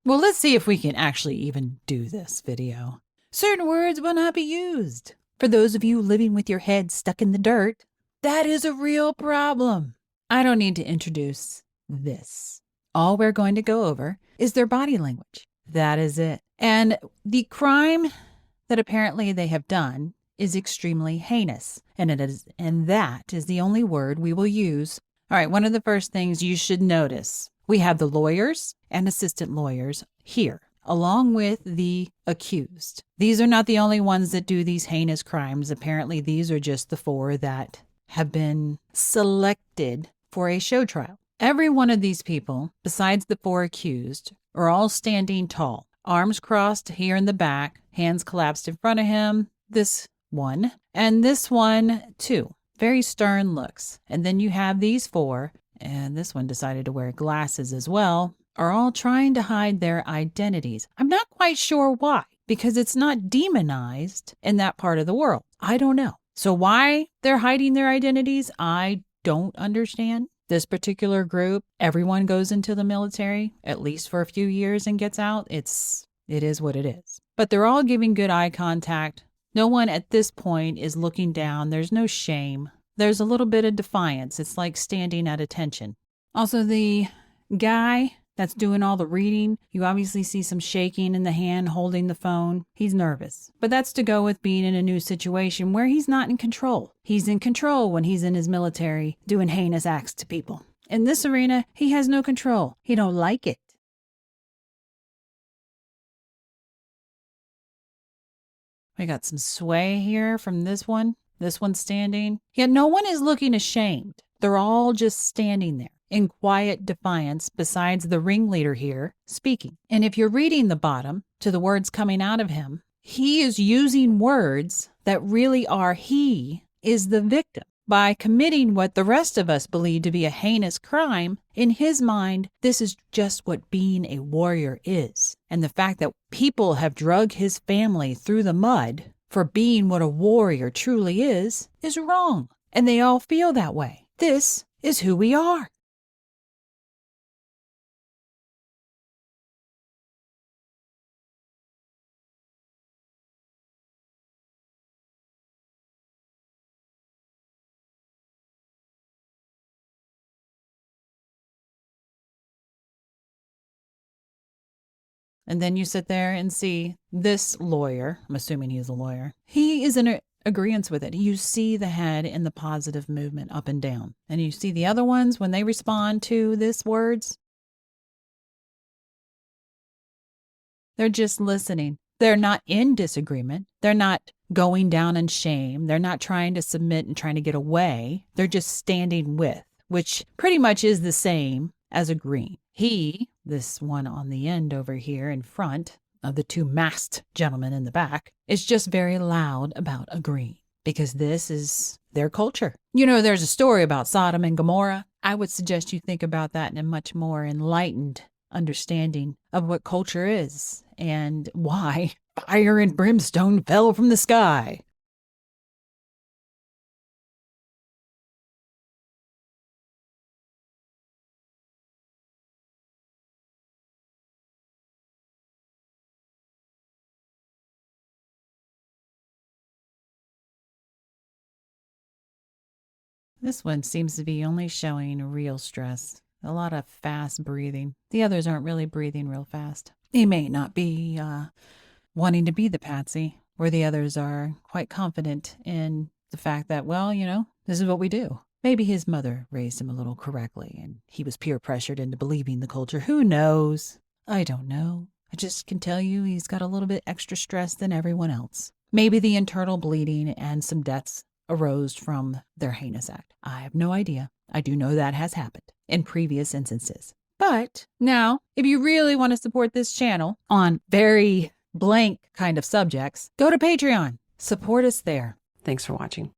Well, let's see if we can actually even do this video. Certain words will not be used. For those of you living with your head stuck in the dirt, that is a real problem. I don't need to introduce this. All we're going to go over is their body language. That is it. And the crime that apparently they have done is extremely heinous. And that is the only word we will use. All right, one of the first things you should notice, we have the lawyers and assistant lawyers here, along with the accused. These are not the only ones that do these heinous crimes. Apparently, these are just the 4 that have been selected for a show trial. Every one of these people, besides the 4 accused, are all standing tall, arms crossed here in the back, hands collapsed in front of him. This one, and this one too. Very stern looks. And then you have these 4, and this one decided to wear glasses as well, are all trying to hide their identities. I'm not quite sure why, because it's not demonized in that part of the world. I don't know. So why they're hiding their identities, I don't understand. This particular group, everyone goes into the military, at least for a few years, and gets out. It is what it is. But they're all giving good eye contact. No one at this point is looking down. There's no shame. There's a little bit of defiance. It's like standing at attention. Also, the guy that's doing all the reading, you obviously see some shaking in the hand holding the phone. He's nervous. But that's to go with being in a new situation where he's not in control. He's in control when he's in his military doing heinous acts to people. In this arena, he has no control. He don't like it. We got some sway here from this one. This one's standing. Yet no one is looking ashamed. They're all just standing there in quiet defiance besides the ringleader here speaking. And if you're reading the bottom to the words coming out of him, he is using words that really are he is the victim. By committing what the rest of us believe to be a heinous crime, in his mind, this is just what being a warrior is. And the fact that people have drug his family through the mud for being what a warrior truly is wrong. And they all feel that way. This is who we are. And then you sit there and see this lawyer, I'm assuming he's a lawyer, he is in agreement with it. You see the head in the positive movement up and down. And you see the other ones when they respond to this words, they're just listening. They're not in disagreement. They're not going down in shame. They're not trying to submit and trying to get away. They're just standing with, which pretty much is the same as agreeing. He, this one on the end over here in front of the 2 masked gentlemen in the back, is just very loud about agreeing because this is their culture. You know, there's a story about Sodom and Gomorrah. I would suggest you think about that in a much more enlightened understanding of what culture is and why fire and brimstone fell from the sky. This one seems to be only showing real stress, a lot of fast breathing. The others aren't really breathing real fast. He may not be wanting to be the patsy, where the others are quite confident in the fact that, well, you know, this is what we do. Maybe his mother raised him a little correctly and he was peer pressured into believing the culture. Who knows? I don't know. I just can tell you he's got a little bit extra stress than everyone else. Maybe the internal bleeding and some deaths arose from their heinous act. I have no idea. I do know that has happened in previous instances. But now, if you really want to support this channel on very blank kind of subjects, go to Patreon. Support us there. Thanks for watching.